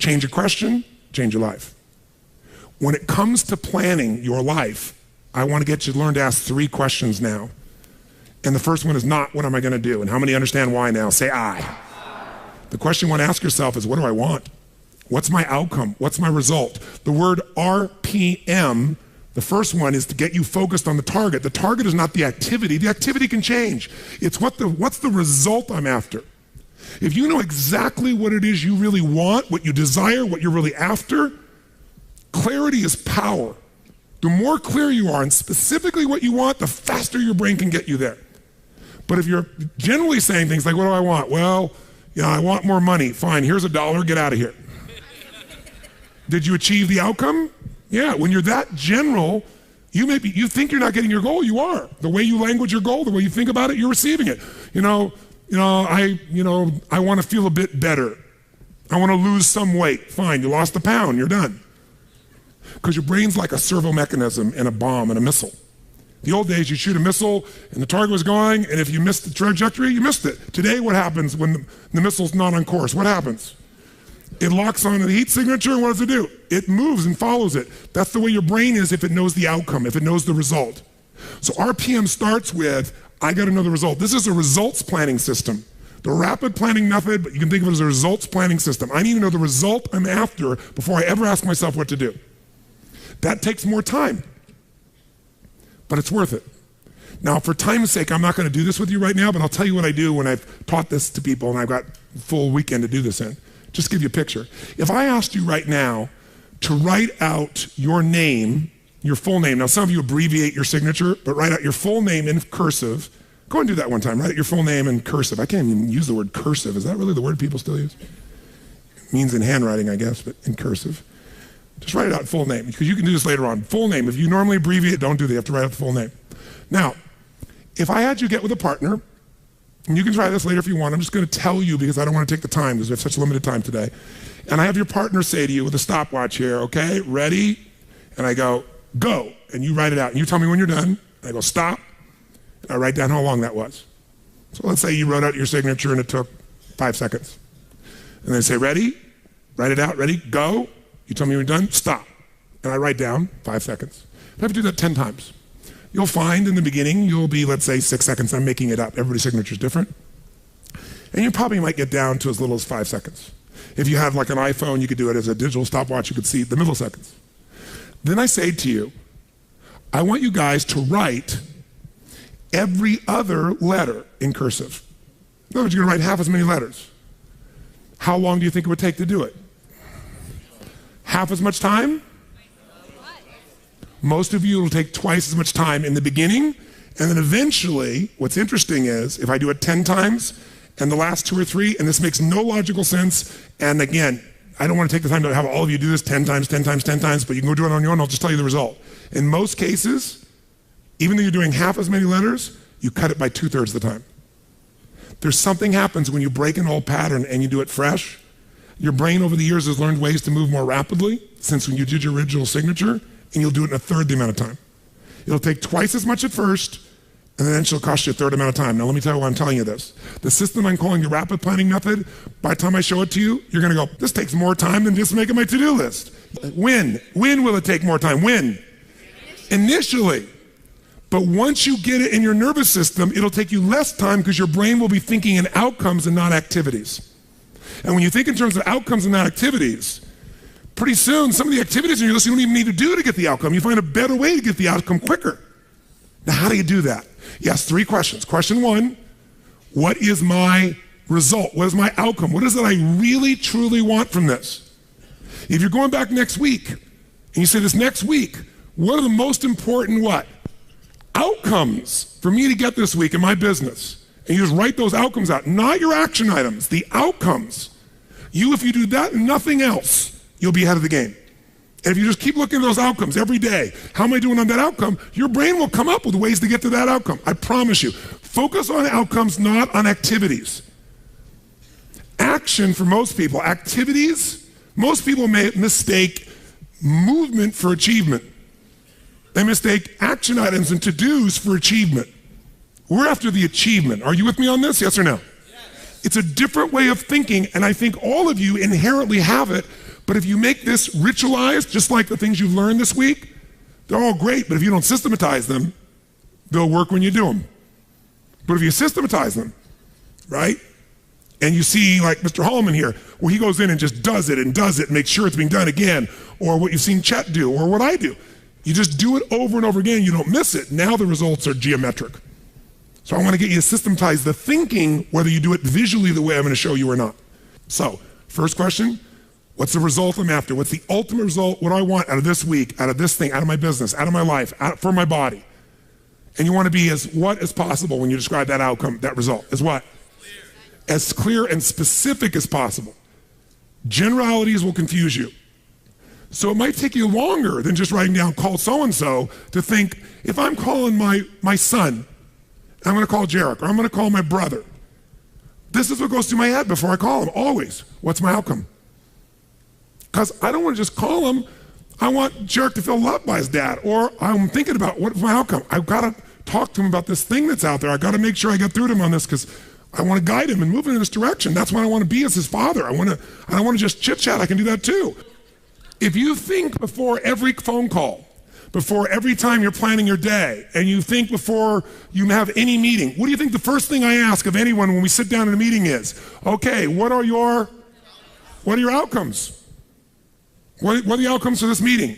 Change a question, change your life. When it comes to planning your life, I want to get you to learn to ask 3 questions now. And the first one is not, what am I going to do? And how many understand why now? Say I. The question you want to ask yourself is, what do I want? What's my outcome? What's my result? The word RPM, the first one, is to get you focused on the target. The target is not the activity. The activity can change. It's what's the result I'm after. If you know exactly what it is you really want, what you desire, what you're really after, clarity is power. The more clear you are and specifically what you want, the faster your brain can get you there. But if you're generally saying things like, what do I want? Well, I want more money. Fine, here's $1, get out of here. Did you achieve the outcome? Yeah, when you're that general, you think you're not getting your goal, you are. The way you language your goal, the way you think about it, you're receiving it. I want to feel a bit better. I want to lose some weight. Fine, you lost a pound, you're done. Because your brain's like a servo mechanism in a bomb and a missile. The old days, you shoot a missile and the target was going, and if you missed the trajectory, you missed it. Today, what happens when the missile's not on course? What happens? It locks onto the heat signature, and what does it do? It moves and follows it. That's the way your brain is if it knows the outcome, if it knows the result. So RPM starts with, I got to know the result. This is a results planning system. The rapid planning method, but you can think of it as a results planning system. I need to know the result I'm after before I ever ask myself what to do. That takes more time, but it's worth it. Now, for time's sake, I'm not going to do this with you right now, but I'll tell you what I do when I've taught this to people and I've got a full weekend to do this in. Just give you a picture. If I asked you right now to write out your name, your full name. Now, some of you abbreviate your signature, but write out your full name in cursive. Go and do that one time. Write out your full name in cursive. I can't even use the word cursive. Is that really the word people still use? It means in handwriting, I guess, but in cursive. Just write it out full name, because you can do this later on. Full name. If you normally abbreviate, don't do that. You have to write out the full name. Now, if I had you get with a partner, and you can try this later if you want. I'm just going to tell you because I don't want to take the time because we have such limited time today. And I have your partner say to you with a stopwatch here, okay, ready? And I go, go. And you write it out. And you tell me when you're done. And I go, stop. And I write down how long that was. So let's say you wrote out your signature and it took 5 seconds. And then say, ready? Write it out. Ready? Go. You tell me when you're done. Stop. And I write down 5 seconds. I have to do that 10 times. You'll find in the beginning, you'll be, let's say, 6 seconds. I'm making it up. Everybody's signature is different. And you probably might get down to as little as 5 seconds. If you have like an iPhone, you could do it as a digital stopwatch. You could see the milliseconds. Then I say to you, I want you guys to write every other letter in cursive. In other words, you're going to write half as many letters. How long do you think it would take to do it? Half as much time? Most of you, it'll take twice as much time in the beginning, and then eventually, what's interesting is, if I do it 10 times, and the last 2 or 3, and this makes no logical sense, and again, I don't want to take the time to have all of you do this 10 times, 10 times, 10 times, but you can go do it on your own, I'll just tell you the result. In most cases, even though you're doing half as many letters, you cut it by 2/3 the time. There's something happens when you break an old pattern and you do it fresh. Your brain over the years has learned ways to move more rapidly since when you did your original signature, and you'll do it in 1/3 the amount of time. It'll take twice as much at first, and then it'll cost you 1/3 amount of time. Now let me tell you why I'm telling you this. The system I'm calling the rapid planning method, by the time I show it to you, you're gonna go, this takes more time than just making my to-do list. When will it take more time? When? Initially. But once you get it in your nervous system, it'll take you less time because your brain will be thinking in outcomes and not activities. And when you think in terms of outcomes and not activities, pretty soon, some of the activities on your list you don't even need to do to get the outcome. You find a better way to get the outcome quicker. Now, how do you do that? Yes, 3 questions. Question 1, what is my result? What is my outcome? What is it I really, truly want from this? If you're going back next week, and you say this next week, what are the most important what? Outcomes for me to get this week in my business. And you just write those outcomes out, not your action items, the outcomes. If you do that and nothing else, you'll be ahead of the game. And if you just keep looking at those outcomes every day, how am I doing on that outcome? Your brain will come up with ways to get to that outcome. I promise you. Focus on outcomes, not on activities. Action for most people, activities, most people may mistake movement for achievement. They mistake action items and to-dos for achievement. We're after the achievement. Are you with me on this? Yes or no? Yes. It's a different way of thinking, and I think all of you inherently have it, But if you make this ritualized, just like the things you've learned this week, they're all great, but if you don't systematize them, they'll work when you do them. But if you systematize them, right? And you see like Mr. Hallman here, where he goes in and just does it and makes sure it's being done again, or what you've seen Chet do, or what I do. You just do it over and over again, you don't miss it. Now the results are geometric. So I want to get you to systematize the thinking, whether you do it visually the way I'm going to show you or not. So, first question, what's the result I'm after? What's the ultimate result? What do I want out of this week, out of this thing, out of my business, out of my life, for my body? And you want to be as what as possible when you describe that outcome, that result. As what? As clear and specific as possible. Generalities will confuse you. So it might take you longer than just writing down call so-and-so to think, if I'm calling my son, I'm going to call Jarek, or I'm going to call my brother. This is what goes through my head before I call him, always. What's my outcome? Because I don't want to just call him. I want Jarek to feel loved by his dad. Or I'm thinking about what's my outcome. I've got to talk to him about this thing that's out there. I've got to make sure I get through to him on this because I want to guide him and move him in this direction. That's what I want to be as his father. I don't want to just chit-chat. I can do that too. If you think before every phone call, before every time you're planning your day, and you think before you have any meeting, what do you think the first thing I ask of anyone when we sit down in a meeting is? Okay, what are your outcomes? What are the outcomes for this meeting?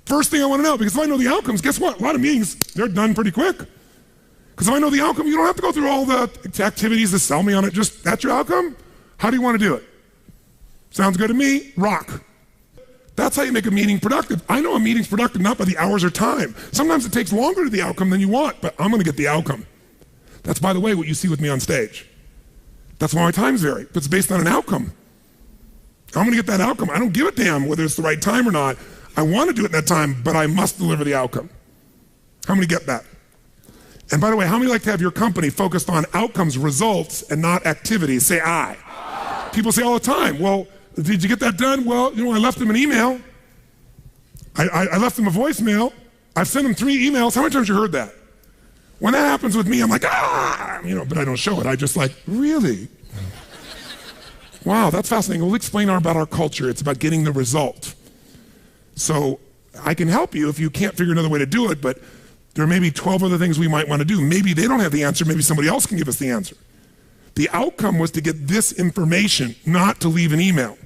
First thing I want to know, because if I know the outcomes, guess what? A lot of meetings, they're done pretty quick. Because if I know the outcome, you don't have to go through all the activities to sell me on it. Just, that's your outcome? How do you want to do it? Sounds good to me? Rock. That's how you make a meeting productive. I know a meeting's productive not by the hours or time. Sometimes it takes longer to the outcome than you want, but I'm going to get the outcome. That's, by the way, what you see with me on stage. That's why my times vary, but it's based on an outcome. I'm going to get that outcome. I don't give a damn whether it's the right time or not. I want to do it in that time, but I must deliver the outcome. How many get that? And by the way, how many like to have your company focused on outcomes, results, and not activities? Say aye. People say all the time, well, did you get that done? Well, I left them an email. I left them a voicemail. I've sent them 3 emails. How many times have you heard that? When that happens with me, I'm like, but I don't show it. I just like, really? Wow, that's fascinating. We'll explain about our culture. It's about getting the result. So I can help you if you can't figure another way to do it, but there may be 12 other things we might want to do. Maybe they don't have the answer. Maybe somebody else can give us the answer. The outcome was to get this information, not to leave an email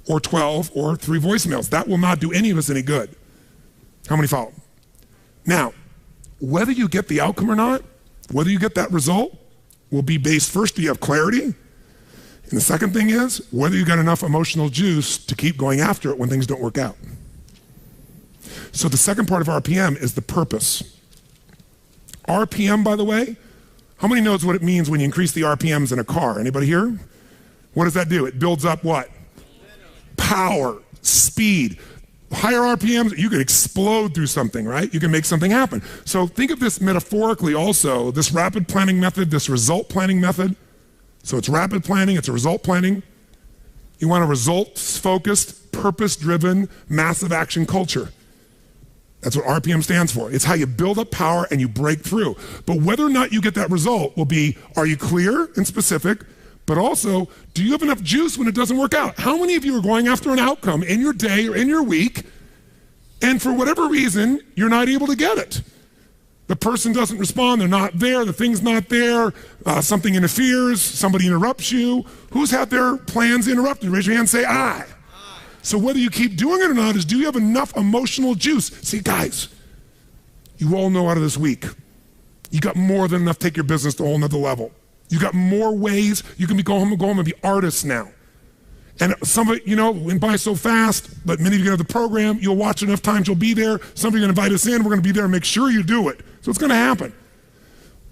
or 12 or 3 voicemails. That will not do any of us any good. How many follow? Now, whether you get the outcome or not, whether you get that result, will be based first, do you have clarity? And the second thing is, whether you got enough emotional juice to keep going after it when things don't work out. So the second part of RPM is the purpose. RPM, by the way, how many knows what it means when you increase the RPMs in a car? Anybody here? What does that do? It builds up what? Power, speed. Higher RPMs, you can explode through something, right? You can make something happen. So think of this metaphorically also, this rapid planning method, this result planning method. So it's rapid planning, it's a result planning. You want a results-focused, purpose-driven, massive action culture. That's what RPM stands for. It's how you build up power and you break through. But whether or not you get that result will be, are you clear and specific? But also, do you have enough juice when it doesn't work out? How many of you are going after an outcome in your day or in your week, and for whatever reason, you're not able to get it? The person doesn't respond, they're not there, the thing's not there, something interferes, somebody interrupts you. Who's had their plans interrupted? Raise your hand and say aye. So whether you keep doing it or not is, do you have enough emotional juice? See, guys, you all know out of this week, you got more than enough to take your business to a whole nother level. You got more ways. You can go home and be artists now. And some of it, went by so fast, but many of you have the program, you'll watch enough times, you'll be there. Somebody's going to invite us in, we're going to be there and make sure you do it. So it's going to happen.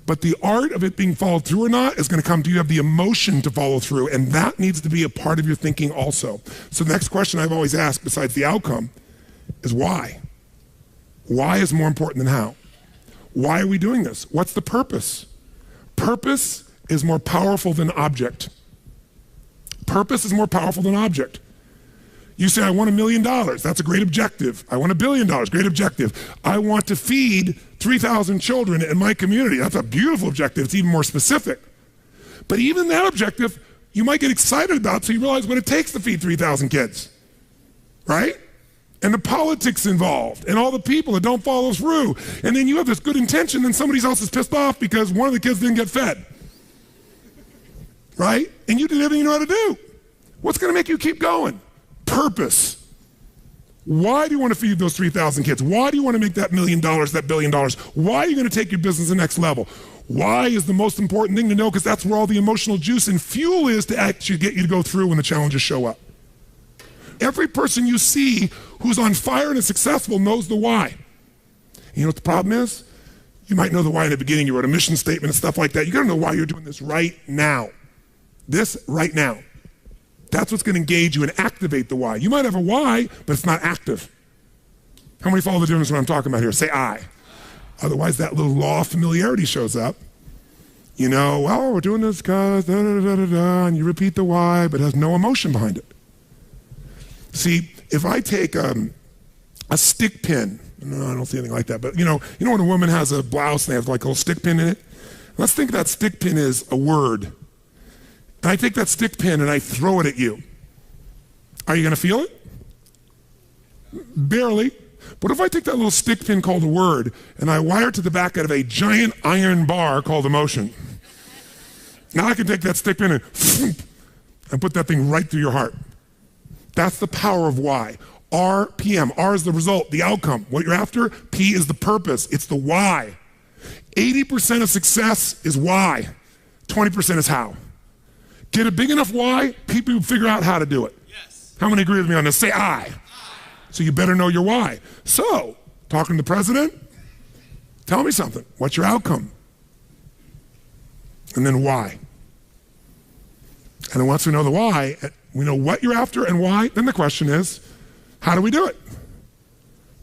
But the art of it being followed through or not is going to come. Do you have the emotion to follow through? And that needs to be a part of your thinking also. So the next question I've always asked, besides the outcome, is why? Why is more important than how? Why are we doing this? What's the purpose? Purpose is more powerful than object. Purpose is more powerful than object. You say, I want $1 million. That's a great objective. I want $1 billion. Great objective. I want to feed 3,000 children in my community. That's a beautiful objective. It's even more specific. But even that objective, you might get excited about, so you realize what it takes to feed 3,000 kids. right? And the politics involved and all the people that don't follow through. And then you have this good intention and somebody else is pissed off because one of the kids didn't get fed, right? And you did everything you know how to do. What's going to make you keep going? Purpose. Why do you want to feed those 3,000 kids? Why do you want to make that $1 million, that $1 billion? Why are you going to take your business to the next level? Why is the most important thing to know? Because that's where all the emotional juice and fuel is to actually get you to go through when the challenges show up. Every person you see who's on fire and is successful knows the why. And you know what the problem is? You might know the why in the beginning. You wrote a mission statement and stuff like that. You got to know why you're doing this right now. This right now. That's what's going to engage you and activate the why. You might have a why, but it's not active. How many follow the difference what I'm talking about here? Say I. Otherwise, that little law of familiarity shows up. You know, well, we're doing this because da-da-da-da-da, and you repeat the why, but it has no emotion behind it. See, if I take a stick pin, no, I don't see anything like that, but you know when a woman has a blouse and they have like a little stick pin in it? Let's think that stick pin is a word. And I take that stick pin and I throw it at you. Are you going to feel it? Barely. But if I take that little stick pin called a word and I wire it to the back out of a giant iron bar called emotion, now I can take that stick pin and put that thing right through your heart. That's the power of why. RPM. R is the result, the outcome. What you're after, P is the purpose. It's the why. 80% of success is why. 20% is how. Get a big enough why, people figure out how to do it. Yes. How many agree with me on this? Say I. So you better know your why. So, talking to the president, tell me something. What's your outcome? And then why? And then once we know the why, we know what you're after and why, then the question is, how do we do it?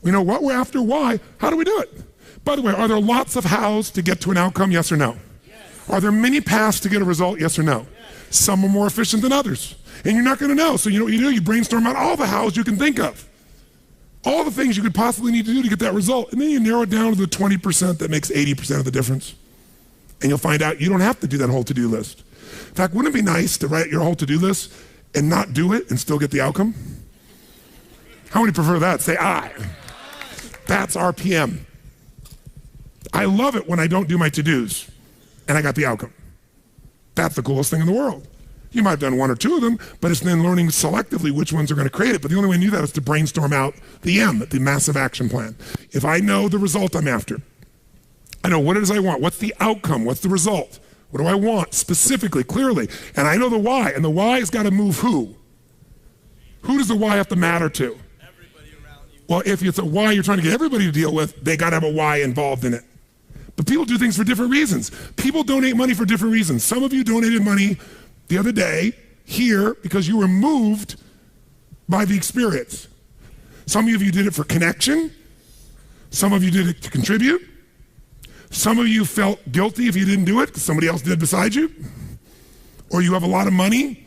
We know what we're after, why, how do we do it? By the way, are there lots of hows to get to an outcome, yes or no? Yes. Are there many paths to get a result, yes or no? Yes. Some are more efficient than others. And you're not going to know. So you know what you do? You brainstorm out all the hows you can think of. All the things you could possibly need to do to get that result. And then you narrow it down to the 20% that makes 80% of the difference. And you'll find out you don't have to do that whole to-do list. In fact, wouldn't it be nice to write your whole to-do list and not do it and still get the outcome? How many prefer that? Say I. That's RPM. I love it when I don't do my to-dos and I got the outcome. That's the coolest thing in the world. You might have done one or two of them, but it's then learning selectively which ones are going to create it. But the only way to do that is to brainstorm out the M, the massive action plan. If I know the result I'm after, I know what it is I want, what's the outcome, what's the result, what do I want specifically, clearly, and I know the why, and the why has got to move who? Who does the why have to matter to? Everybody around you. Well, if it's a why you're trying to get everybody to deal with, they got to have a why involved in it. But people do things for different reasons. People donate money for different reasons. Some of you donated money the other day here because you were moved by the experience. Some of you did it for connection. Some of you did it to contribute. Some of you felt guilty if you didn't do it because somebody else did beside you. Or you have a lot of money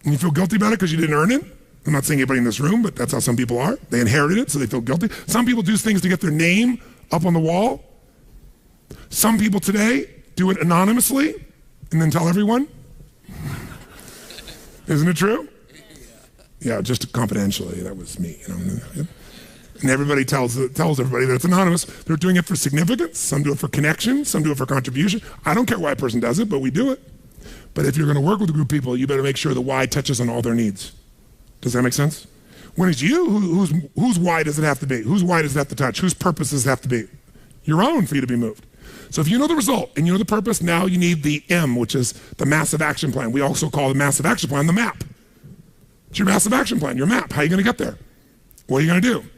and you feel guilty about it because you didn't earn it. I'm not saying anybody in this room, but that's how some people are. They inherited it, so they feel guilty. Some people do things to get their name up on the wall. Some people today do it anonymously and then tell everyone. Isn't it true? Yeah, just confidentially. That was me. You know. And everybody tells everybody that it's anonymous. They're doing it for significance. Some do it for connection. Some do it for contribution. I don't care why a person does it, but we do it. But if you're going to work with a group of people, you better make sure the why touches on all their needs. Does that make sense? When it's you, whose why does it have to be? Whose why does it have to touch? Whose purpose does it have to be? Your own for you to be moved. So if you know the result and you know the purpose, now you need the M, which is the massive action plan. We also call the massive action plan the map. It's your massive action plan, your map. How are you going to get there? What are you going to do?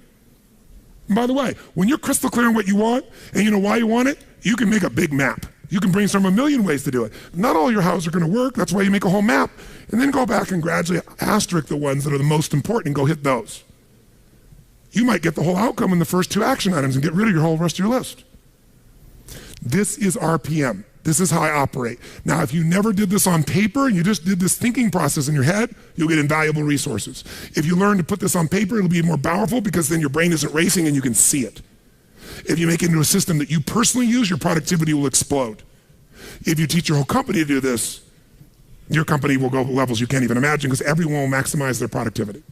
And by the way, when you're crystal clear on what you want and you know why you want it, you can make a big map. You can brainstorm a million ways to do it. Not all your houses are going to work. That's why you make a whole map. And then go back and gradually asterisk the ones that are the most important and go hit those. You might get the whole outcome in the first two action items and get rid of your whole rest of your list. This is RPM. This is how I operate. Now, if you never did this on paper and you just did this thinking process in your head, you'll get invaluable resources. If you learn to put this on paper, it'll be more powerful because then your brain isn't racing and you can see it. If you make it into a system that you personally use, your productivity will explode. If you teach your whole company to do this, your company will go to levels you can't even imagine because everyone will maximize their productivity.